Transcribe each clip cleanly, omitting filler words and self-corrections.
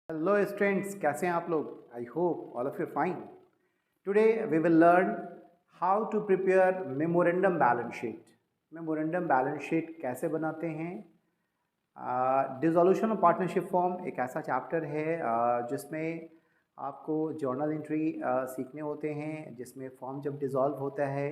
Hello students, कैसे हैं आप लोग? I hope all of you fine. Today we will learn how to prepare memorandum balance sheet. Memorandum balance sheet कैसे बनाते हैं. डिसोल्यूशन ऑफ पार्टनरशिप फॉर्म एक ऐसा चैप्टर है जिसमें आपको जर्नल एंट्री सीखने होते हैं, जिसमें फॉर्म जब डिज़ोल्व होता है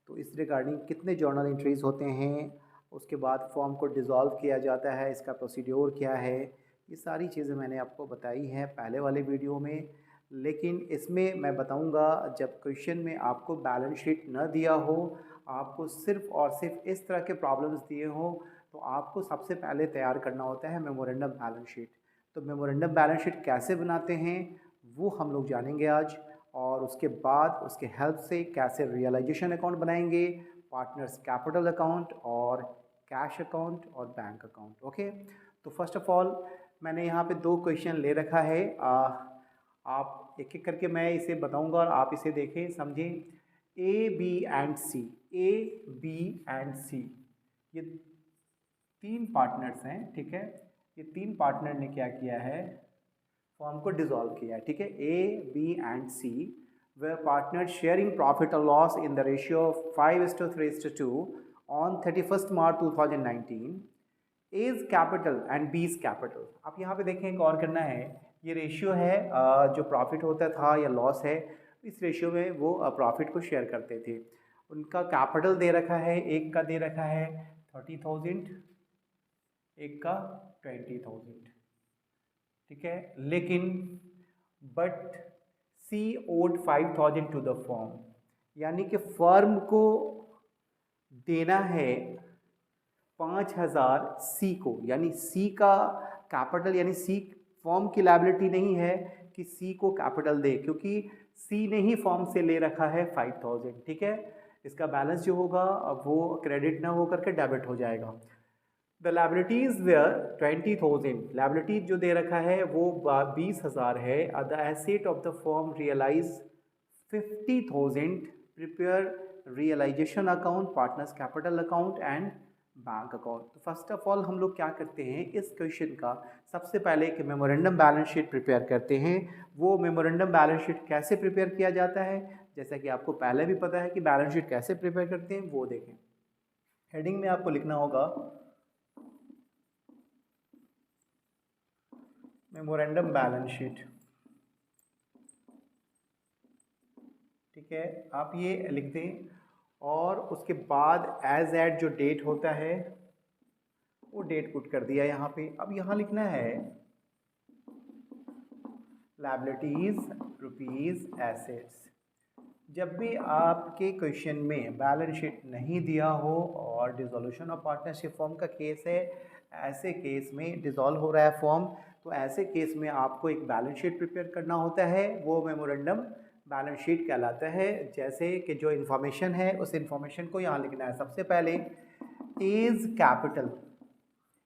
तो इस रिगार्डिंग कितने जर्नल एंट्रीज होते हैं, उसके बाद फॉर्म को डिज़ोल्व किया जाता है, इसका प्रोसीड्योर क्या है, ये सारी चीज़ें मैंने आपको बताई हैं पहले वाले वीडियो में. लेकिन इसमें मैं बताऊंगा जब क्वेश्चन में आपको बैलेंस शीट न दिया हो, आपको सिर्फ और सिर्फ इस तरह के प्रॉब्लम्स दिए हों, तो आपको सबसे पहले तैयार करना होता है मेमोरेंडम बैलेंस शीट. तो मेमोरेंडम बैलेंस शीट कैसे बनाते हैं वो हम लोग जानेंगे आज, और उसके बाद उसके हेल्प से कैसे रियलाइजेशन अकाउंट बनाएंगे, पार्टनर्स कैपिटल अकाउंट और कैश अकाउंट और बैंक अकाउंट. ओके, तो फर्स्ट ऑफ ऑल मैंने यहाँ पे दो क्वेश्चन ले रखा है. आप एक एक करके मैं इसे बताऊंगा और आप इसे देखें, समझें. A B and C, A B and C, ये तीन पार्टनर्स हैं. ठीक है, ये तीन पार्टनर ने क्या किया है, फॉर्म को डिसॉल्व किया है. ठीक है, A B and C were partners sharing profit or loss in the ratio of 5:3:2 on 31st March 2019. A's capital and B's capital. आप यहाँ पे देखें, एक और करना है, ये रेशियो है जो प्रॉफिट होता था या लॉस है, इस रेशियो में वो प्रॉफिट को शेयर करते थे. उनका कैपिटल दे रखा है, एक का दे रखा है 30,000, एक का 20,000. ठीक है, लेकिन but C owed 5,000 to the firm, यानी कि फर्म को देना है 5,000 सी को, यानी सी का कैपिटल, यानी सी फर्म की लायबिलिटी नहीं है कि सी को कैपिटल दे, क्योंकि सी ने ही फर्म से ले रखा है 5,000. ठीक है, इसका बैलेंस जो होगा वो क्रेडिट ना होकर के डेबिट हो जाएगा. द लायबिलिटीज वेयर 20,000, लायबिलिटी जो दे रखा है वो 20,000 है. The asset of the firm realize 50,000. Prepare realization account, partners capital account and bank account. तो फर्स्ट ऑफ ऑल हम लोग क्या करते हैं, इस क्वेश्चन का सबसे पहले एक मेमोरेंडम बैलेंस शीट प्रिपेयर करते हैं. वो मेमोरेंडम बैलेंस शीट कैसे प्रिपेयर किया जाता है, जैसा कि आपको पहले भी पता है कि बैलेंस शीट कैसे प्रिपेयर करते हैं, वो देखें. हेडिंग में आपको लिखना होगा मेमोरेंडम बैलेंस शीट. ठीक है, आप ये लिख दें, और उसके बाद एज एट जो डेट होता है वो डेट पुट कर दिया यहाँ पे. अब यहाँ लिखना है लायबिलिटीज रुपीज एसेट्स. जब भी आपके क्वेश्चन में बैलेंस शीट नहीं दिया हो और डिसोल्यूशन ऑफ पार्टनरशिप फॉर्म का केस है, ऐसे केस में डिसॉल्व हो रहा है फॉर्म, तो ऐसे केस में आपको एक बैलेंस शीट प्रिपेयर करना होता है. वो मेमोरेंडम बैलेंस शीट कहलाता है. जैसे कि जो इन्फॉर्मेशन है उस इन्फॉर्मेशन को यहाँ लिखना है. सबसे पहले एज कैपिटल,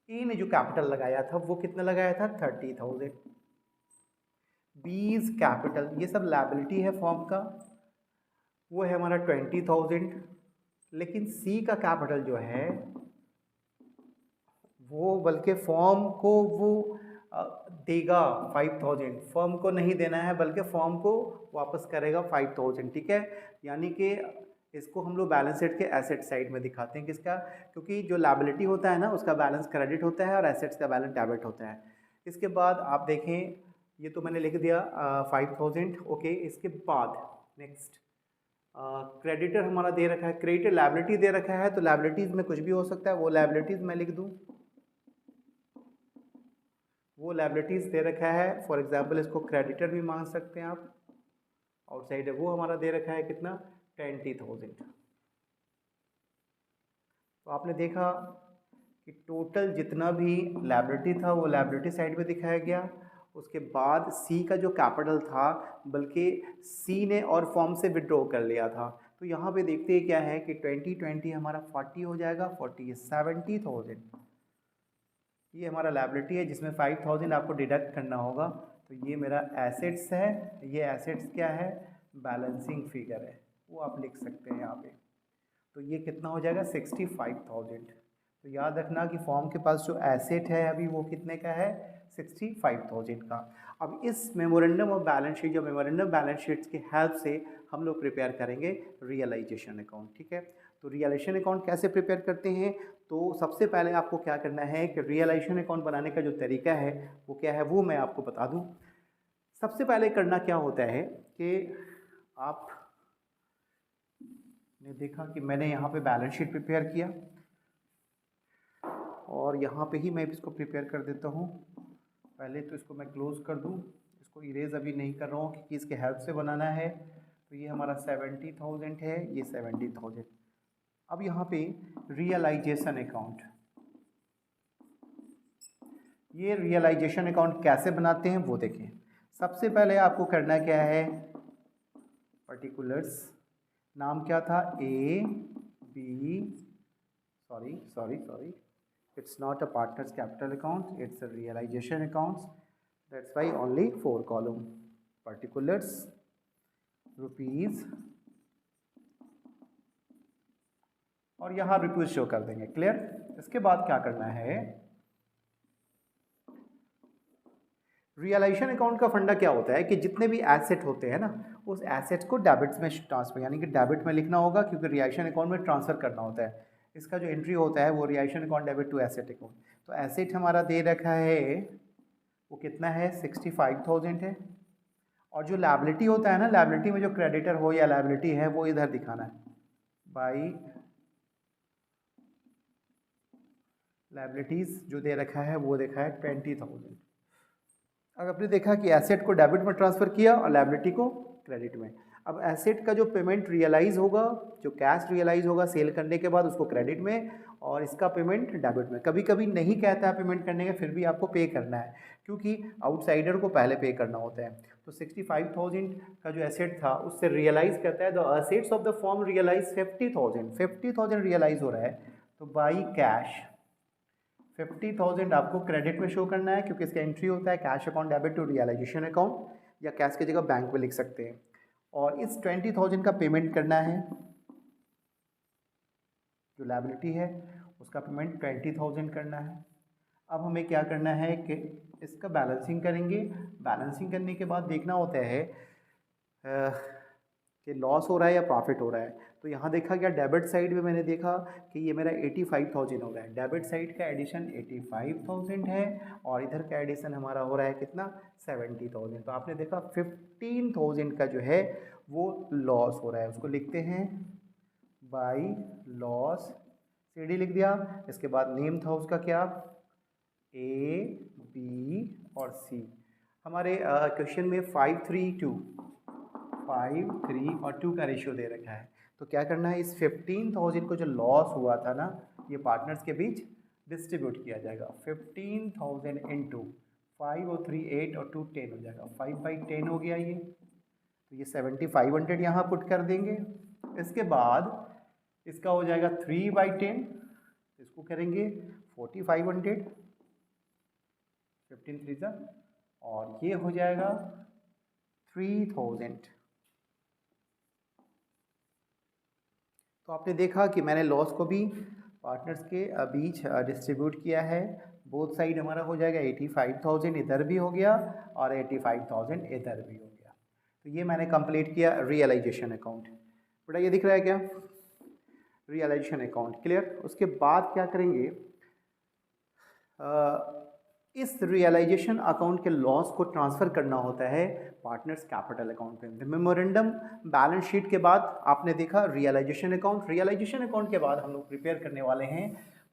ए ने जो कैपिटल लगाया था वो कितना लगाया था 30,000. बीज कैपिटल, ये सब लायबिलिटी है फॉर्म का, वो है हमारा 20,000. लेकिन सी का कैपिटल जो है वो बल्कि फॉर्म को वो देगा 5,000, फर्म को नहीं देना है बल्कि फॉर्म को वापस करेगा 5,000. ठीक है, यानी कि इसको हम लोग बैलेंस शीट के एसेट साइड में दिखाते हैं. किसका? क्योंकि जो लायबिलिटी होता है ना उसका बैलेंस क्रेडिट होता है और एसेट्स का बैलेंस डेबिट होता है. इसके बाद आप देखें, ये तो मैंने लिख दिया 5,000. ओके, इसके बाद नेक्स्ट क्रेडिटर हमारा दे रखा है, क्रेडिटर लायबिलिटी दे रखा है, तो लायबिलिटीज़ में कुछ भी हो सकता है, वो लायबिलिटीज़ मैं लिख दूँ. वो लायबिलिटीज़ दे रखा है, फॉर एग्जांपल इसको क्रेडिटर भी मान सकते हैं आप. आउटसाइड है वो हमारा दे रखा है कितना 20,000. तो आपने देखा कि टोटल जितना भी लायबिलिटी था वो लायबिलिटी साइड में दिखाया गया. उसके बाद सी का जो कैपिटल था, बल्कि सी ने और फॉर्म से विड्रॉ कर लिया था. तो यहाँ पे देखते हैं क्या है कि 20 हमारा 40 हो जाएगा, 40 70,000. ये हमारा लायबिलिटी है जिसमें 5,000 आपको डिडक्ट करना होगा. तो ये मेरा एसेट्स है, ये एसेट्स क्या है, बैलेंसिंग फिगर है, वो आप लिख सकते हैं यहाँ पे. तो ये कितना हो जाएगा 65,000. तो याद रखना कि फॉर्म के पास जो एसेट है अभी वो कितने का है 65,000 का। अब इस मेमोरेंडम ऑफ बैलेंस शीट या मेमोरेंडम बैलेंस शीट्स की हेल्प से हम लोग प्रिपेयर करेंगे रियलाइजेशन अकाउंट। ठीक है, तो रियलाइजेशन अकाउंट कैसे प्रिपेयर करते हैं? तो सबसे पहले आपको क्या करना है कि रियलाइजेशन अकाउंट बनाने का जो तरीका है वो क्या है वो मैं आपको बता दूं। सबसे पहले करना क्या होता है कि आप ने देखा कि मैंने यहाँ पे बैलेंस शीट प्रिपेयर किया और यहाँ पे ही मैं इसको प्रिपेयर कर देता हूँ। पहले तो इसको मैं क्लोज़ कर दूँ, इसको इरेज अभी नहीं कर रहा हूँ क्योंकि इसके हेल्प से बनाना है। तो ये हमारा 70,000 है, ये 70,000। अब यहाँ पे रियलाइजेशन अकाउंट, ये रियलाइजेशन अकाउंट कैसे बनाते हैं वो देखें। सबसे पहले आपको करना क्या है, पर्टिकुलर्स, नाम क्या था, A B, sorry it's not a partners capital account, it's a realization accounts. That's why only 4 column, particulars, rupees, और यहाँ रुपीज शो कर देंगे। क्लियर? इसके बाद क्या करना है, रियलाइजेशन अकाउंट का फंडा क्या होता है कि जितने भी एसेट होते हैं ना, उस एसेट्स को डेबिट्स में ट्रांसफर, यानी कि डेबिट में लिखना होगा क्योंकि रियलाइजेशन अकाउंट में ट्रांसफर करना होता है। इसका जो एंट्री होता है वो realization account debit to asset account. तो एसेट हमारा दे रखा है वो कितना है, 65,000 है। और जो लायबिलिटी होता है ना, लायबिलिटी में जो क्रेडिटर हो या लायबिलिटी है वो इधर दिखाना है, बाई लायबिलिटीज जो दे रखा है वो देखा है 20,000। अगर आपने देखा कि एसेट को डेबिट में ट्रांसफ़र किया और लायबिलिटी को क्रेडिट में। अब एसेट का जो पेमेंट रियलाइज होगा, जो कैश रियलाइज होगा सेल करने के बाद, उसको क्रेडिट में, और इसका पेमेंट डेबिट में। कभी कभी नहीं कहता है पेमेंट करने का, फिर भी आपको पे करना है क्योंकि आउटसाइडर को पहले पे करना होता है। तो 65,000 का जो एसेट था उससे रियलाइज करता है, the assets of the form realize 50,000 realize हो रहा है। तो बाई कैश 50,000 आपको क्रेडिट में शो करना है क्योंकि इसका एंट्री होता है cash account debit to realization account, या कैश की जगह बैंक में लिख सकते हैं। और इस 20,000 का पेमेंट करना है, जो लायबिलिटी है उसका पेमेंट 20,000 करना है। अब हमें क्या करना है कि इसका बैलेंसिंग करेंगे। बैलेंसिंग करने के बाद देखना होता है कि लॉस हो रहा है या प्रॉफिट हो रहा है। तो यहाँ देखा गया डेबिट साइड में, मैंने देखा कि ये मेरा 85,000 हो रहा है। डेबिट साइड का एडिशन 85,000 है और इधर का एडिशन हमारा हो रहा है कितना, 70,000। तो आपने देखा 15,000 का जो है वो लॉस हो रहा है। उसको लिखते हैं बाई लॉस, CD लिख दिया। इसके बाद नेम था उसका क्या, A, B और C। हमारे क्वेश्चन में 5, 3 और 2 का रेशियो दे रखा है। तो क्या करना है, इस 15,000 को जो लॉस हुआ था ना, ये पार्टनर्स के बीच डिस्ट्रीब्यूट किया जाएगा। 15,000 इंटू 5 और 3 8 और 2 10 हो जाएगा, 5/10 हो गया ये। तो ये 7,500 यहाँ पुट कर देंगे। इसके बाद इसका हो जाएगा 3/10, इसको करेंगे 4,500, 15 3 और ये हो जाएगा 3,000। तो आपने देखा कि मैंने लॉस को भी पार्टनर्स के बीच डिस्ट्रीब्यूट किया है। बोथ साइड हमारा हो जाएगा 85,000 इधर भी हो गया और 85,000 इधर भी हो गया। तो ये मैंने कंप्लीट किया रियलाइजेशन अकाउंट। बेटा ये दिख रहा है क्या, रियलाइजेशन अकाउंट क्लियर। उसके बाद क्या करेंगे, इस रियलाइजेशन अकाउंट के लॉस को ट्रांसफ़र करना होता है पार्टनर्स कैपिटल अकाउंट में। मेमोरेंडम बैलेंस शीट के बाद आपने देखा रियलाइजेशन अकाउंट। रियलाइजेशन अकाउंट के बाद हम लोग प्रिपेयर करने वाले हैं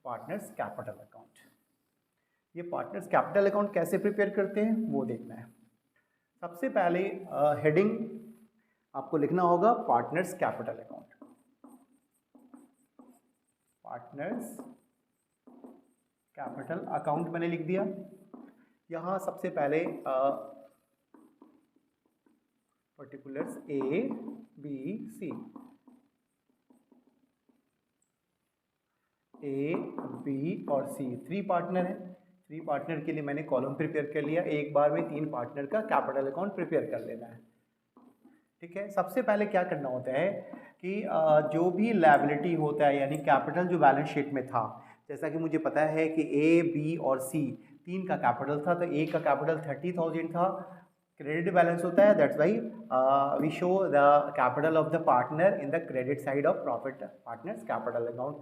पार्टनर्स कैपिटल अकाउंट। ये पार्टनर्स कैपिटल अकाउंट कैसे प्रिपेयर करते हैं वो देखना है। सबसे पहले हेडिंग आपको लिखना होगा partners capital account. Partners capital account मैंने लिख दिया। यहाँ सबसे पहले particulars A, B, C, A, B और C 3 पार्टनर है। 3 पार्टनर के लिए मैंने कॉलम प्रिपेयर कर लिया। एक बार में 3 पार्टनर का कैपिटल अकाउंट प्रिपेयर कर लेना है। ठीक है, सबसे पहले क्या करना होता है कि जो भी लायबिलिटी होता है यानी कैपिटल जो बैलेंस शीट में था, जैसा कि मुझे पता है कि A, B और C 3 का कैपिटल था, तो ए का कैपिटल 30,000 था। क्रेडिट बैलेंस होता है, that's why we show the capital of the partner in the credit side of profit partners capital account,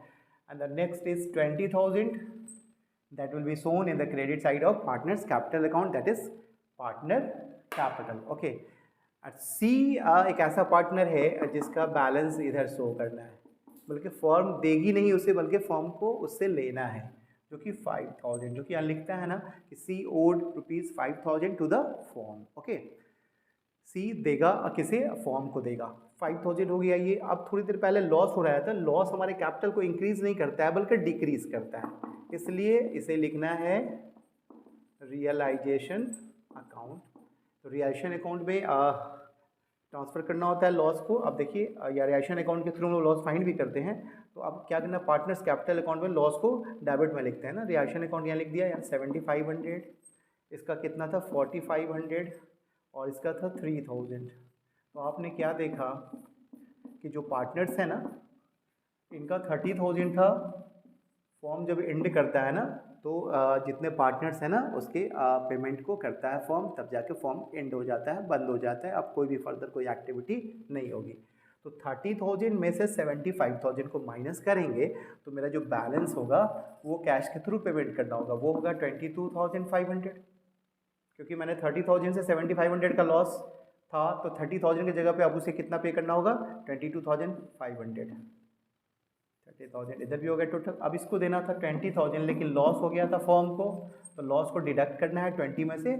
and the next is 20,000 that will be shown in the credit side of partners capital account, that is partner capital. okay, सी एक ऐसा partner है जिसका balance इधर show करना है, बल्कि form देगी नहीं उसे, बल्कि फॉर्म को उससे लेना है, जो कि 5,000, जो कि यहाँ लिखता है ना कि C owed ₹5,000 to the firm. Okay, C देगा किसे, फॉर्म को देगा। 5,000 हो गया ये। अब थोड़ी देर पहले लॉस हो रहा था, लॉस हमारे कैपिटल को इंक्रीज नहीं करता है बल्कि डिक्रीज करता है, इसलिए इसे लिखना है रियलाइजेशन अकाउंट। तो रियलाइजेशन अकाउंट में ट्रांसफ़र करना होता है लॉस को। अब देखिए या रियलाइजेशन अकाउंट के थ्रू हम लॉस फाइंड भी करते हैं, तो अब क्या करना, पार्टनर्स कैपिटल अकाउंट में लॉस को डेबिट में लिखते हैं ना। रियलाइजेशन अकाउंट यहाँ लिख दिया, यहाँ 7,500, इसका कितना था 4,500 और इसका था 3,000। तो आपने क्या देखा कि जो पार्टनर्स है ना, इनका 30,000 था। फॉर्म जब एंड करता है ना, तो जितने पार्टनर्स हैं ना उसके पेमेंट को करता है फॉर्म, तब जाके फॉर्म एंड हो जाता है, बंद हो जाता है। अब कोई भी फर्दर कोई एक्टिविटी नहीं होगी। तो 30,000 में से 75,000 को माइनस करेंगे तो मेरा जो बैलेंस होगा वो कैश के थ्रू पेमेंट करना होगा, वो होगा 22,500। क्योंकि मैंने 30,000 से 7,500 का लॉस था, तो 30,000 की जगह पे अब उसे कितना पे करना होगा, 22,500। 30,000 इधर भी हो गया टोटल। अब इसको देना था 20,000, लेकिन लॉस हो गया था फॉर्म को, तो लॉस को डिडक्ट करना है। 20 में से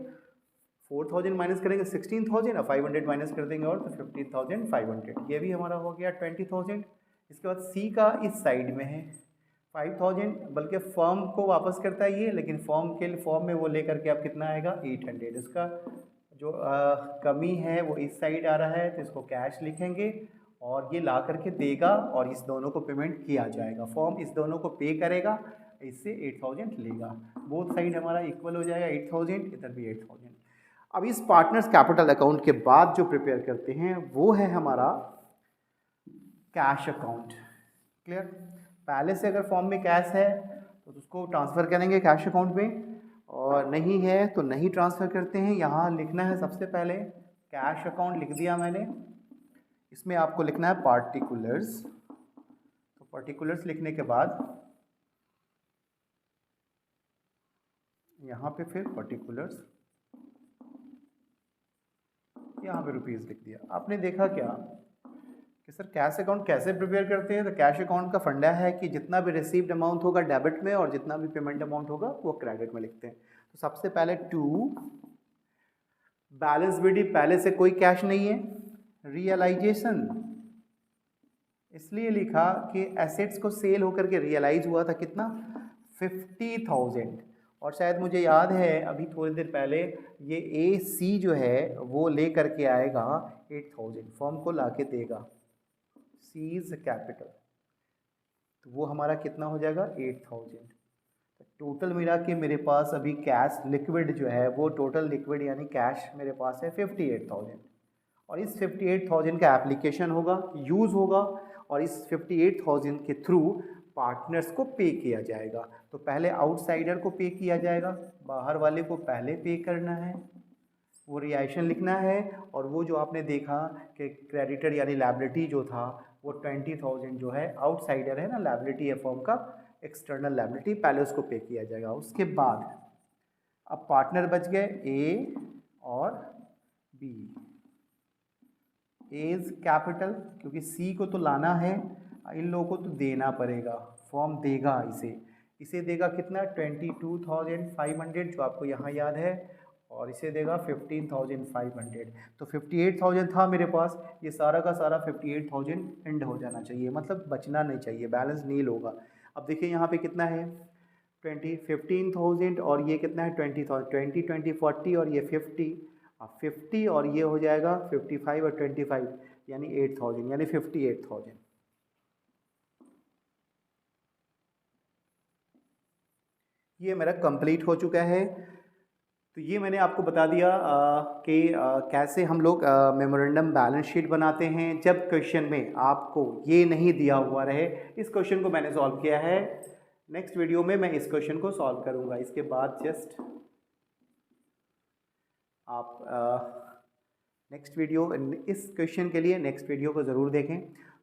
4,000 माइनस करेंगे 16,000 और 500 माइनस कर देंगे और तो 15,500। ये भी हमारा हो गया 20,000। इसके बाद सी का इस साइड में है 5,000, बल्कि फॉर्म को वापस करता है ये, लेकिन फॉर्म में वो लेकर के अब कितना आएगा 800। इसका जो कमी है वो इस साइड आ रहा है, तो इसको कैश लिखेंगे और ये ला करके देगा और इस दोनों को पेमेंट किया जाएगा। फॉर्म इस दोनों को पे करेगा, इससे 8,000 लेगा। बोथ साइड हमारा इक्वल हो जाएगा 8,000, इधर भी 8,000। अब इस पार्टनर्स कैपिटल अकाउंट के बाद जो प्रिपेयर करते हैं वो है हमारा कैश अकाउंट। क्लियर? पहले से अगर फॉर्म में कैश है तो उसको ट्रांसफ़र करेंगे कैश अकाउंट में, और नहीं है तो नहीं ट्रांसफ़र करते हैं। यहाँ लिखना है सबसे पहले कैश अकाउंट लिख दिया मैंने, इसमें आपको लिखना है पार्टिकुलर्स। तो पार्टिकुलर्स लिखने के बाद यहाँ पे फिर पार्टिकुलर्स, यहाँ पे रुपीज़ लिख दिया। आपने देखा क्या कि सर कैश अकाउंट कैसे प्रिपेयर करते हैं? तो कैश अकाउंट का फंडा है कि जितना भी रिसीव्ड अमाउंट होगा डेबिट में और जितना भी पेमेंट अमाउंट होगा वो क्रेडिट में लिखते हैं। तो सबसे पहले टू बैलेंस बीडी, पहले से कोई कैश नहीं है। रियलाइजेशन इसलिए लिखा कि एसेट्स को सेल होकर के रियलाइज हुआ था कितना 50,000, और शायद मुझे याद है अभी थोड़ी देर पहले ये ए सी जो है वो ले करके आएगा 8,000, फॉर्म को ला के देगा, सीज कैपिटल, तो वो हमारा कितना हो जाएगा 8,000। तो टोटल मिला के मेरे पास अभी कैश लिक्विड जो है वो टोटल लिक्विड यानी कैश मेरे पास है 58,000, और इस 58,000 का एप्लीकेशन होगा, यूज़ होगा, और इस 58,000 के थ्रू पार्टनर्स को पे किया जाएगा। तो पहले आउटसाइडर को पे किया जाएगा, बाहर वाले को पहले पे करना है, वो रिएक्शन लिखना है। और वो जो आपने देखा कि क्रेडिटर यानी लायबिलिटी जो था वो 20,000 जो है आउटसाइडर है ना, लायबिलिटी है फॉर्म का, एक्सटर्नल लायबिलिटी, पहले उसको पे किया जाएगा। उसके बाद अब पार्टनर बच गए ए और बी। एज कैपिटल, क्योंकि सी को तो लाना है, इन लोगों को तो देना पड़ेगा, फॉर्म देगा इसे देगा कितना 22,500 जो आपको यहाँ याद है, और इसे देगा 15,500। तो 58,000 था मेरे पास, ये सारा का सारा 58,000 एंड हो जाना चाहिए, मतलब बचना नहीं चाहिए, बैलेंस नील होगा। अब देखिए यहाँ पे कितना है 15,000 और ये कितना है 20,000, 20, 20, 40 और ये 50 और ये हो जाएगा 55 और 25 यानी 8,000 यानी 58,000। ये मेरा कंप्लीट हो चुका है। तो ये मैंने आपको बता दिया कि कैसे हम लोग मेमोरेंडम बैलेंस शीट बनाते हैं जब क्वेश्चन में आपको ये नहीं दिया हुआ रहे। इस क्वेश्चन को मैंने सॉल्व किया है नेक्स्ट वीडियो में मैं इस क्वेश्चन को सॉल्व करूँगा। इसके बाद जस्ट आप नेक्स्ट वीडियो, इस क्वेश्चन के लिए नेक्स्ट वीडियो को ज़रूर देखें।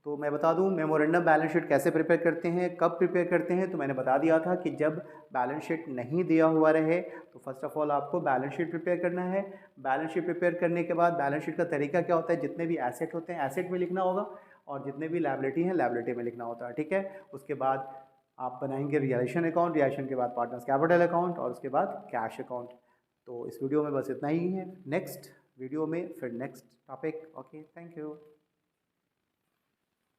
तो मैं बता दूं मेमोरेंडम बैलेंस शीट कैसे प्रिपेयर करते हैं, कब प्रिपेयर करते हैं। तो मैंने बता दिया था कि जब बैलेंस शीट नहीं दिया हुआ रहे तो फर्स्ट ऑफ ऑल आपको बैलेंस शीट प्रिपेयर करना है। बैलेंस शीट प्रिपेयर करने के बाद बैलेंस शीट का तरीका क्या होता है, जितने भी एसेट होते हैं एसेट में लिखना होगा और जितने भी लायबिलिटी हैं लायबिलिटी में लिखना होता है, ठीक है। उसके बाद आप बनाएंगे रियलाइजेशन अकाउंट, रियलाइजेशन के बाद पार्टनर्स कैपिटल अकाउंट और उसके बाद कैश अकाउंट। तो इस वीडियो में बस इतना ही है। नेक्स्ट वीडियो में फिर next topic. Okay, thank you.